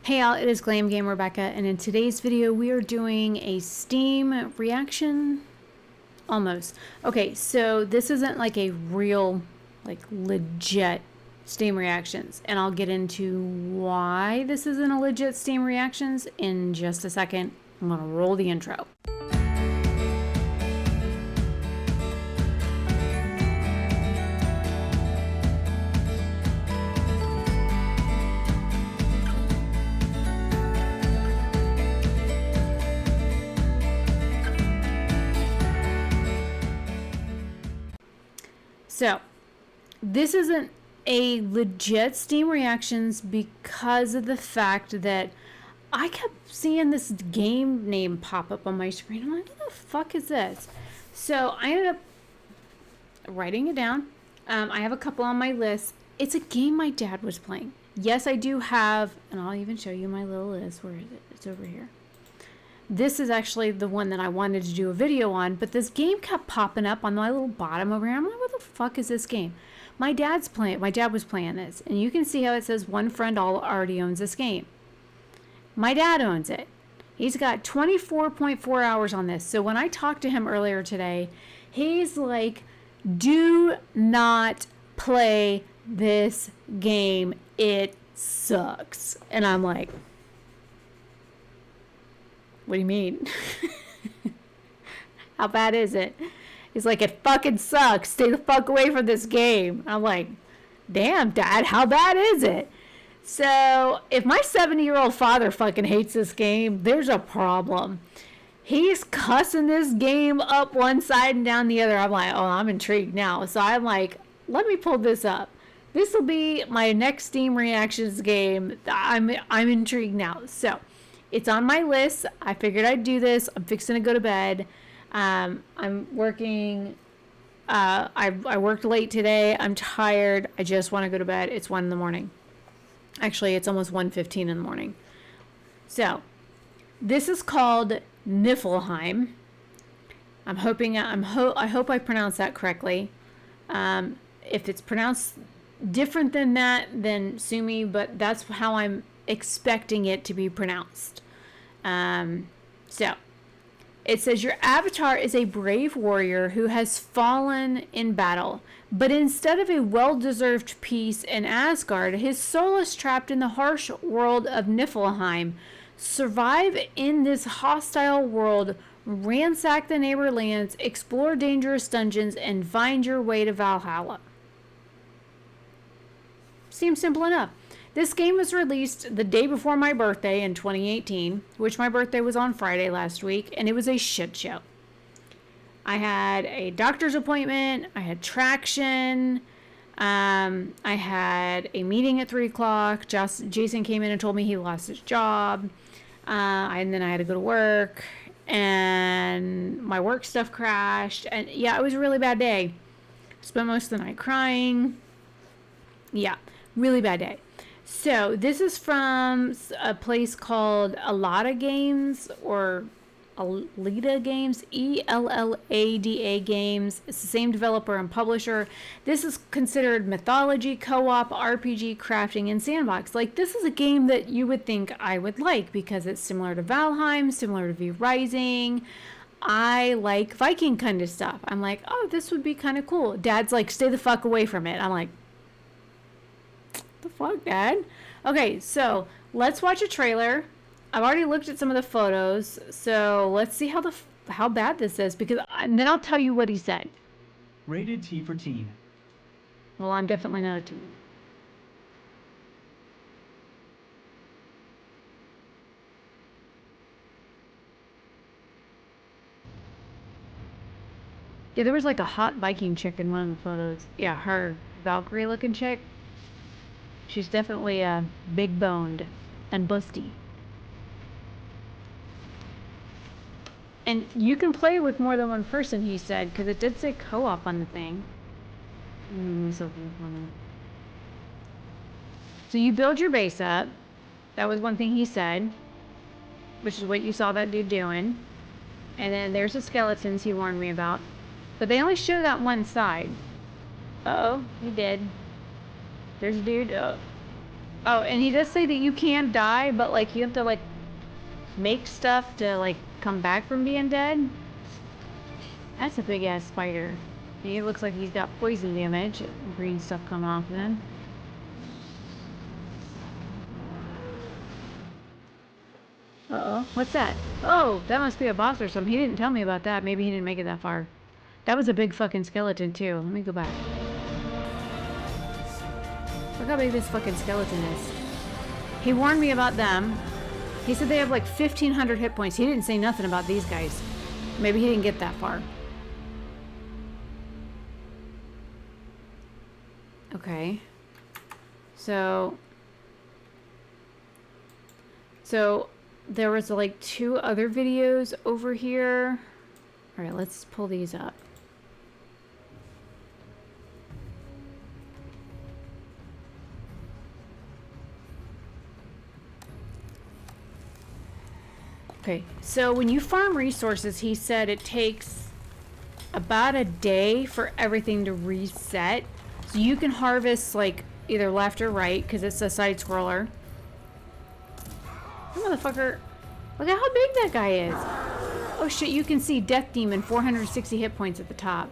Hey all, it is Glam Game Rebecca, and in today's video we are doing a Steam reaction, almost. Okay, so this isn't like a real, legit Steam reactions, and I'll get into why this isn't a legit Steam reactions in just a second. I'm gonna roll the intro. So, this isn't a legit Steam reactions because of the fact that I kept seeing this game name pop up on my screen. I'm like, what the fuck is this? So, I ended up writing it down. I have a couple on my list. It's a game my dad was playing. Yes, I do have, and I'll even show you my little list. Where is it? It's over here. This is actually the one that I wanted to do a video on, but this game kept popping up on my little bottom over here. I'm like, what the fuck is this game? My dad was playing this, and you can see how it says one friend already owns this game. My dad owns it. He's got 24.4 hours on this. So when I talked to him earlier today, he's like, do not play this game. It sucks. And I'm like, what do you mean? How bad is it? He's like, it fucking sucks. Stay the fuck away from this game. I'm like, damn, Dad, how bad is it? So, if my 70-year-old father fucking hates this game, there's a problem. He's cussing this game up one side and down the other. I'm like, oh, I'm intrigued now. So I'm like, let me pull this up. This will be my next Steam reactions game. I'm intrigued now. So, it's on my list. I figured I'd do this. I'm fixing to go to bed. I'm working. I worked late today. I'm tired. I just want to go to bed. It's 1 in the morning. Actually, it's almost 1:15 in the morning. So, this is called Niffelheim. I hope I pronounced that correctly. If it's pronounced different than that, then sue me. But that's how I'm expecting it to be pronounced. So it says your avatar is a brave warrior who has fallen in battle, but instead of a well-deserved peace in Asgard, his soul is trapped in the harsh world of Niffelheim. Survive in this hostile world, ransack the neighbor lands, explore dangerous dungeons, and find your way to Valhalla. Seems simple enough. This game was released the day before my birthday in 2018, which my birthday was on Friday last week, and it was a shit show. I had a doctor's appointment, I had traction, I had a meeting at 3 o'clock, Jason came in and told me he lost his job, and then I had to go to work, and my work stuff crashed, and yeah, it was a really bad day. Spent most of the night crying. Yeah, really bad day. So, this is from a place called Ellada Games, or Ellada Games, Ellada Games. It's the same developer and publisher. This is considered mythology, co-op, RPG, crafting, and sandbox. Like, this is a game that you would think I would like because it's similar to Valheim, similar to V Rising. I like Viking kind of stuff. I'm like, oh, this would be kind of cool. Dad's like, stay the fuck away from it. I'm like, the fuck, Dad? Okay, so let's watch a trailer. I've already looked at some of the photos, so let's see how bad this is, and then I'll tell you what he said. Rated T for teen. Well, I'm definitely not a teen. Yeah, there was like a hot Viking chick in one of the photos. Yeah, her Valkyrie looking chick. She's definitely big boned and busty. And you can play with more than one person, he said, because it did say co-op on the thing. So you build your base up. That was one thing he said, which is what you saw that dude doing. And then there's the skeletons he warned me about. But they only show that one side. Uh-oh, he did. There's a dude. Oh, and he does say that you can die, but like you have to like make stuff to like come back from being dead. That's a big ass spider. He looks like he's got poison damage. Green stuff coming off of him. Uh-oh. What's that? Oh, that must be a boss or something. He didn't tell me about that. Maybe he didn't make it that far. That was a big fucking skeleton too. Let me go back. Look how big this fucking skeleton is. He warned me about them. He said they have like 1,500 hit points. He didn't say nothing about these guys. Maybe he didn't get that far. Okay. So there was like 2 other videos over here. All right, let's pull these up. Okay, so when you farm resources, he said it takes about a day for everything to reset. So you can harvest like either left or right because it's a side scroller. Oh, motherfucker. Look at how big that guy is. Oh shit, you can see Death Demon, 460 hit points at the top.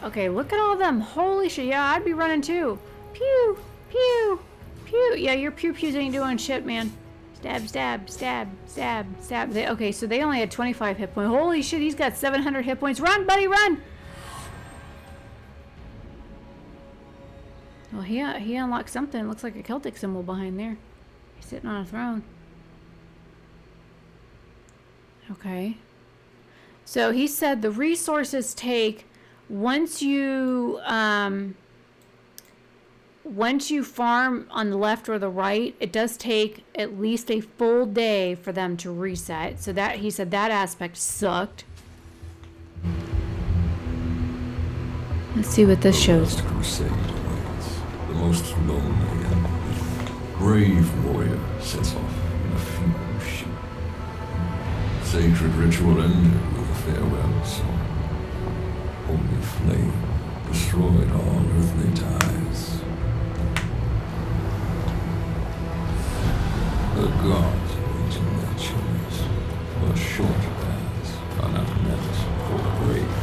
Okay, look at all of them. Holy shit, yeah, I'd be running too. Pew, pew, pew. Yeah, your pew-pews ain't doing shit, man. Stab, stab, stab, stab, stab. Okay, so they only had 25 hit points. Holy shit, he's got 700 hit points. Run, buddy, run! Well, he unlocked something. It looks like a Celtic symbol behind there. He's sitting on a throne. Okay. So he said the resources take, once you farm on the left or the right, it does take at least a full day for them to reset. So that, he said that aspect sucked. Let's see what this shows. Crusade awaits. The most lonely and brave warrior sets off in a funeral ship. Sacred ritual ended with a farewell song. Holy flame destroyed all earthly ties. The gods awaiting their choice, but short paths are not meant for the brave.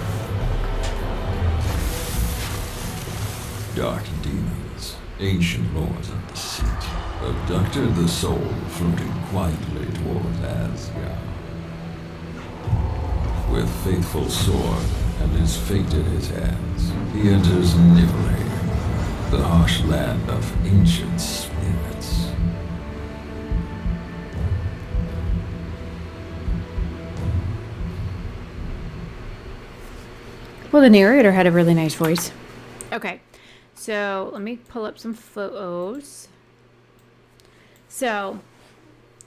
Dark demons, ancient lords of the seat, abducted the soul floating quietly toward Asgard. With faithful sword and his fate in his hands, he enters Niffelheim, the harsh land of ancient spirits. Well, the narrator had a really nice voice. Okay, so let me pull up some photos. So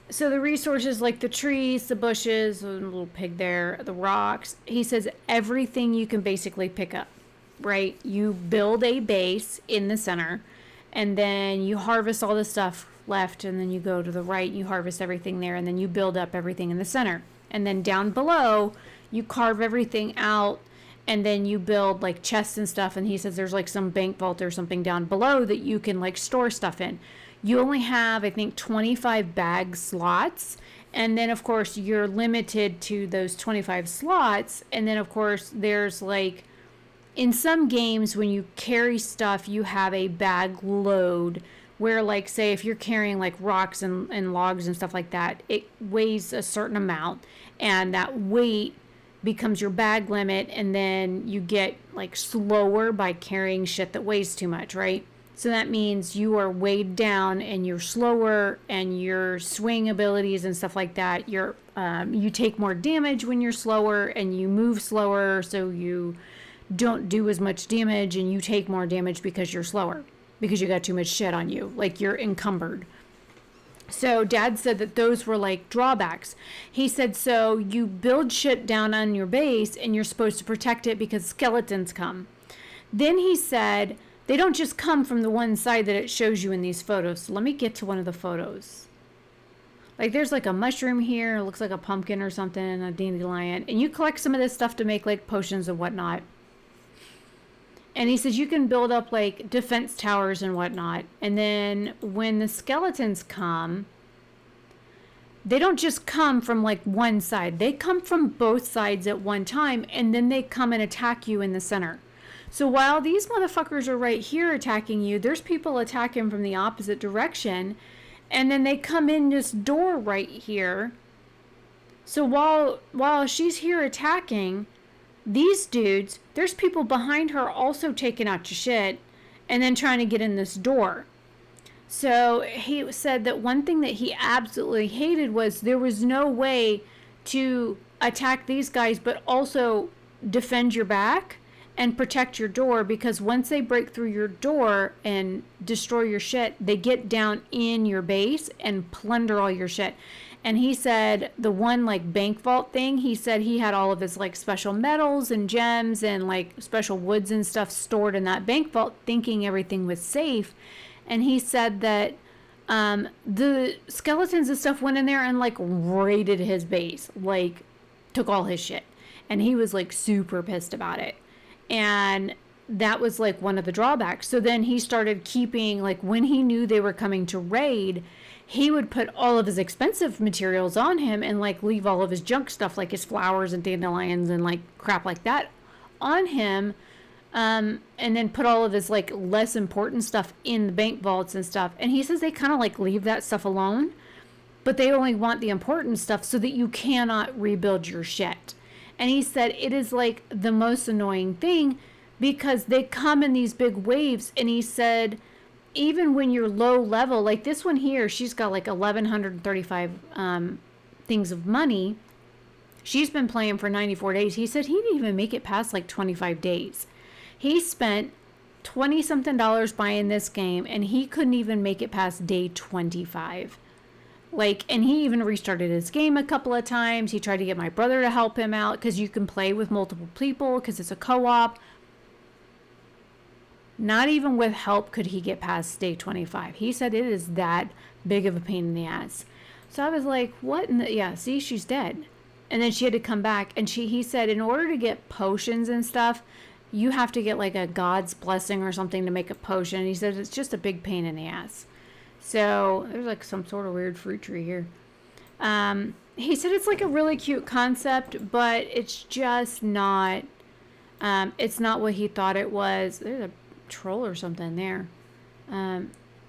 the resources like the trees, the bushes, a little pig there, the rocks, he says everything you can basically pick up, right? You build a base in the center, and then you harvest all the stuff left, and then you go to the right, you harvest everything there, and then you build up everything in the center. And then down below, you carve everything out, and then you build like chests and stuff. And he says there's like some bank vault or something down below that you can like store stuff in. You only have, I think, 25 bag slots. And then, of course, you're limited to those 25 slots. And then, of course, there's like, in some games, when you carry stuff, you have a bag load where, like, say, if you're carrying like rocks and logs and stuff like that, it weighs a certain amount. And that weight becomes your bag limit. And then you get like slower by carrying shit that weighs too much, right? So that means you are weighed down and you're slower, and your swing abilities and stuff like that, you take more damage when you're slower, and you move slower, so you don't do as much damage, and you take more damage because you're slower, because you got too much shit on you, like you're encumbered. So Dad said that those were like drawbacks. He said, so you build shit down on your base and you're supposed to protect it because skeletons come. Then he said, they don't just come from the one side that it shows you in these photos. So let me get to one of the photos. Like there's like a mushroom here. It looks like a pumpkin or something, a dandelion. And you collect some of this stuff to make like potions and whatnot. And he says you can build up like defense towers and whatnot. And then when the skeletons come, they don't just come from like one side. They come from both sides at one time, and then they come and attack you in the center. So while these motherfuckers are right here attacking you, there's people attacking from the opposite direction, and then they come in this door right here. So while she's here attacking these dudes, there's people behind her also taking out your shit and then trying to get in this door. So he said that one thing that he absolutely hated was there was no way to attack these guys but also defend your back and protect your door, because once they break through your door and destroy your shit, they get down in your base and plunder all your shit. And he said the one like bank vault thing, he said he had all of his like special metals and gems and like special woods and stuff stored in that bank vault, thinking everything was safe. And he said that the skeletons and stuff went in there and like raided his base, like took all his shit. And he was like super pissed about it. And that was like one of the drawbacks. So then he started keeping, like when he knew they were coming to raid, he would put all of his expensive materials on him and like leave all of his junk stuff, like his flowers and dandelions and like crap like that on him. And then put all of his like less important stuff in the bank vaults and stuff. And he says they kind of like leave that stuff alone, but they only want the important stuff so that you cannot rebuild your shit. And he said it is like the most annoying thing because they come in these big waves. And he said, even when you're low level, like this one here, she's got like 1,135 things of money. She's been playing for 94 days. He said he didn't even make it past like 25 days. He spent $20-something buying this game, and he couldn't even make it past day 25. Like, and he even restarted his game a couple of times. He tried to get my brother to help him out because you can play with multiple people because it's a co-op. Not even with help could he get past day 25. He said it is that big of a pain in the ass. So I was like, what in the... Yeah, see, she's dead. And then she had to come back. And he said in order to get potions and stuff, you have to get like a God's blessing or something to make a potion. And he said it's just a big pain in the ass. So there's like some sort of weird fruit tree here. He said it's like a really cute concept, but it's just not... it's not what he thought it was. There's a troll or something there.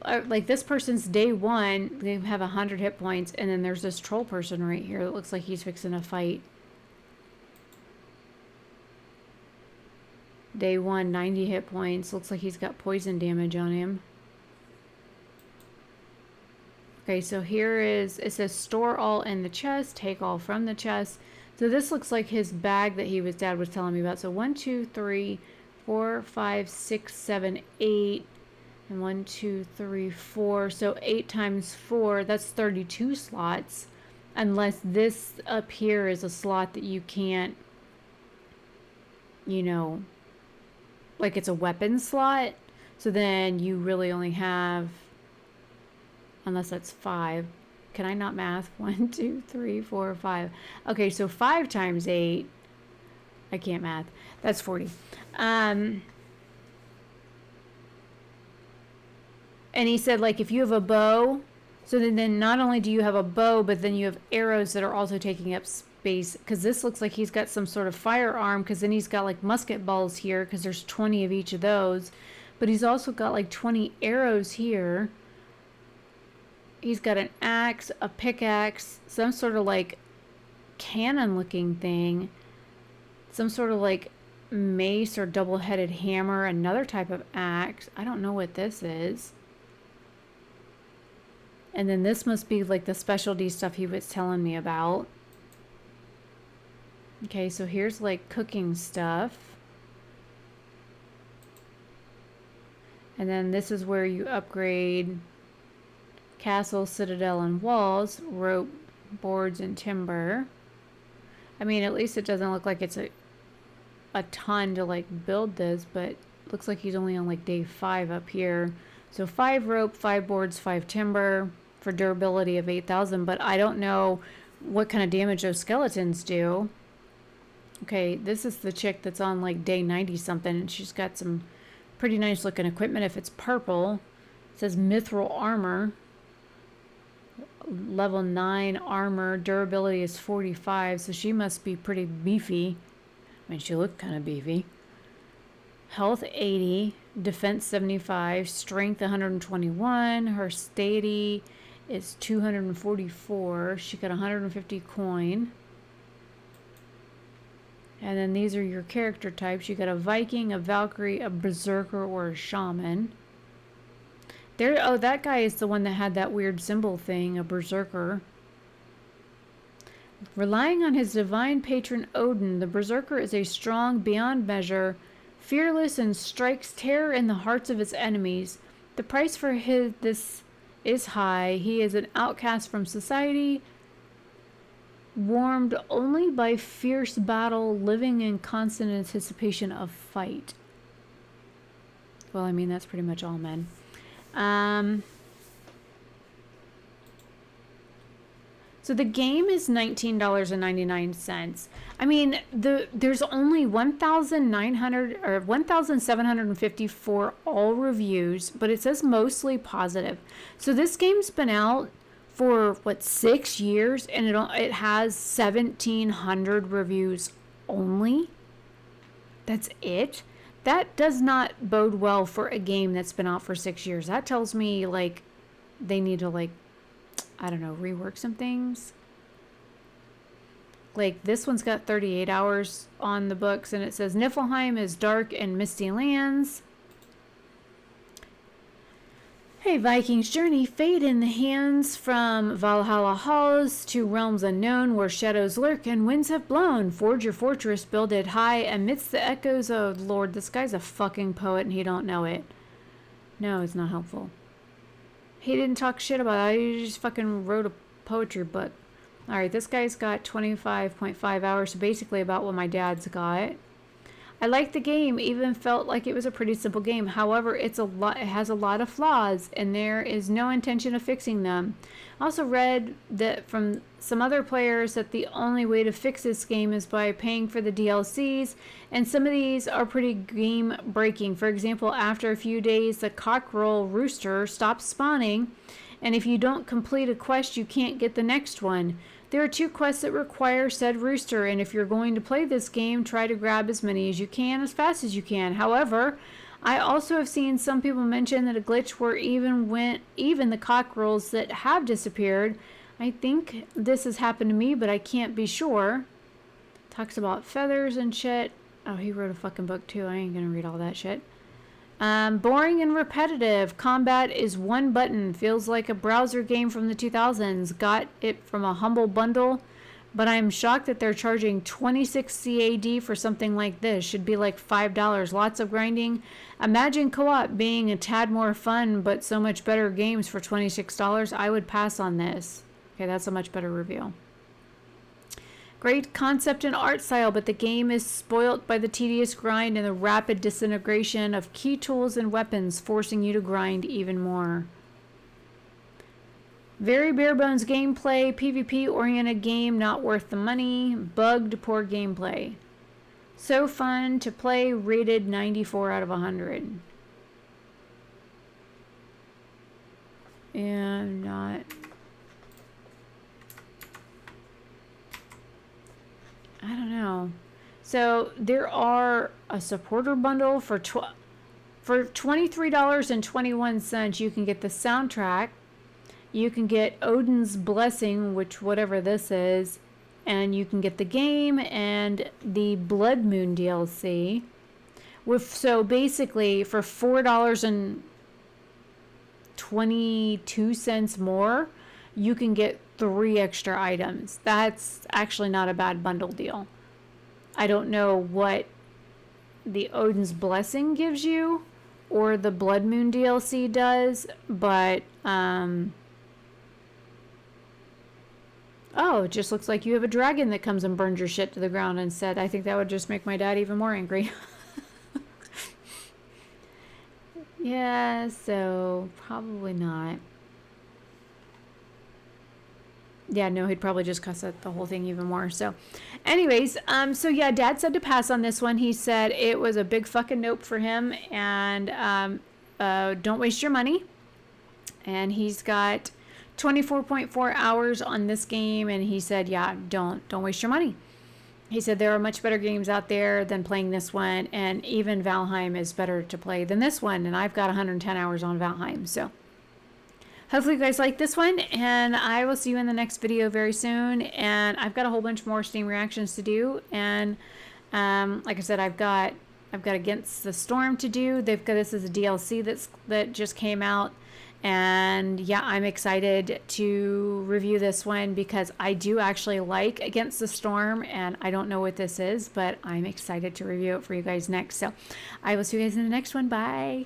Like this person's day one, they have 100 hit points, and then there's this troll person right here that looks like he's fixing a fight. Day one, 90 hit points. Looks like he's got poison damage on him. Okay, so here is, it says store all in the chest, take all from the chest. So this looks like his bag that dad was telling me about. So 1, 2, 3, 4, 5, 6, 7, 8, and 1, 2, 3, 4. So 8 times 4, that's 32 slots. Unless this up here is a slot that you can't, you know, like it's a weapon slot. So then you really only have, unless that's 5. Can I not math? 1, 2, 3, 4, 5. Okay, so 5 times 8. I can't math. That's 40. And he said, like, if you have a bow, so then not only do you have a bow, but then you have arrows that are also taking up space. Because this looks like he's got some sort of firearm, because then he's got, like, musket balls here, because there's 20 of each of those. But he's also got, like, 20 arrows here. He's got an axe, a pickaxe, some sort of, like, cannon-looking thing. Some sort of, like, mace or double-headed hammer, another type of axe. I don't know what this is. And then this must be like the specialty stuff he was telling me about. Okay, so here's like cooking stuff. And then this is where you upgrade castle, citadel, and walls, rope, boards, and timber. I mean, at least it doesn't look like it's a ton to like build this, but looks like he's only on like day 5 up here. So 5 rope, 5 boards, 5 timber for durability of 8,000, but I don't know what kind of damage those skeletons do. Okay, this is the chick that's on like day 90 something, and she's got some Pretty nice looking equipment if it's purple. It says mithril armor. Level 9 armor. Durability is 45, so she must be pretty beefy. I mean, she looked kind of beefy. Health 80. Defense 75. Strength 121. Her stady is 244. She got 150 coin. And then these are your character types. You got a Viking, a Valkyrie, a Berserker, or a Shaman. There, oh, that guy is the one that had that weird symbol thing, a Berserker. Relying on his divine patron Odin, the Berserker is a strong beyond measure, fearless, and strikes terror in the hearts of his enemies. The price for this is high. He is an outcast from society, warmed only by fierce battle, living in constant anticipation of fight. Well, I mean, that's pretty much all men. So the game is $19.99. I mean, there's only 1,900 or 1,754 all reviews, but it says mostly positive. So this game's been out for what, 6 years, and it has 1,700 reviews only. That's it. That does not bode well for a game that's been out for 6 years. That tells me, like, they need to, like, I don't know, rework some things. Like, this one's got 38 hours on the books, and it says Niffelheim is dark and misty lands. Hey, Viking's journey, fade in the hands from Valhalla halls to realms unknown where shadows lurk and winds have blown. Forge your fortress, build it high amidst the echoes of Lord. This guy's a fucking poet and he don't know it. No, it's not helpful. He didn't talk shit about it. He just fucking wrote a poetry book. Alright, this guy's got 25.5 hours, so basically about what my dad's got. I liked the game, even felt like it was a pretty simple game. However, it has a lot of flaws, and there is no intention of fixing them. I also read that from some other players that the only way to fix this game is by paying for the DLCs, and some of these are pretty game breaking. For example, after a few days, the cockerel rooster stops spawning, and if you don't complete a quest, you can't get the next one. There are 2 quests that require said rooster, and if you're going to play this game, try to grab as many as you can as fast as you can. However, I also have seen some people mention that a glitch where even the cockerels that have disappeared. I think this has happened to me, but I can't be sure. Talks about feathers and shit. Oh, he wrote a fucking book too. I ain't gonna read all that shit. Boring and repetitive. Combat is one button. Feels like a browser game from the 2000s. Got it from a humble bundle, but I'm shocked that they're charging 26 CAD for something like this. Should be like $5. Lots of grinding. Imagine co-op being a tad more fun, but so much better games for $26. I would pass on this. Okay, that's a much better review. Great concept and art style, but the game is spoilt by the tedious grind and the rapid disintegration of key tools and weapons, forcing you to grind even more. Very bare bones gameplay, PvP oriented game, not worth the money. Bugged, poor gameplay. So fun to play, rated 94 out of 100. And not... I don't know. So there are a supporter bundle for $23.21. You can get the soundtrack. You can get Odin's Blessing, which whatever this is, and you can get the game and the Blood Moon DLC. So basically, for $4.22 more, you can get 3 extra items. That's actually not a bad bundle deal. I don't know what the Odin's Blessing gives you or the Blood Moon DLC does, but oh, it just looks like you have a dragon that comes and burns your shit to the ground instead. I think that would just make my dad even more angry. Yeah, so probably not. Yeah, no, he'd probably just cuss at the whole thing even more. So, anyways, so yeah, Dad said to pass on this one. He said it was a big fucking nope for him, and don't waste your money. And he's got 24.4 hours on this game, and he said, yeah, don't waste your money. He said there are much better games out there than playing this one, and even Valheim is better to play than this one, and I've got 110 hours on Valheim. So hopefully you guys like this one, and I will see you in the next video very soon. And I've got a whole bunch more Steam reactions to do, and like I said, I've got Against the Storm to do. This is a DLC that just came out. And yeah, I'm excited to review this one because I do actually like Against the Storm, and I don't know what this is, but I'm excited to review it for you guys next. So I will see you guys in the next one. Bye.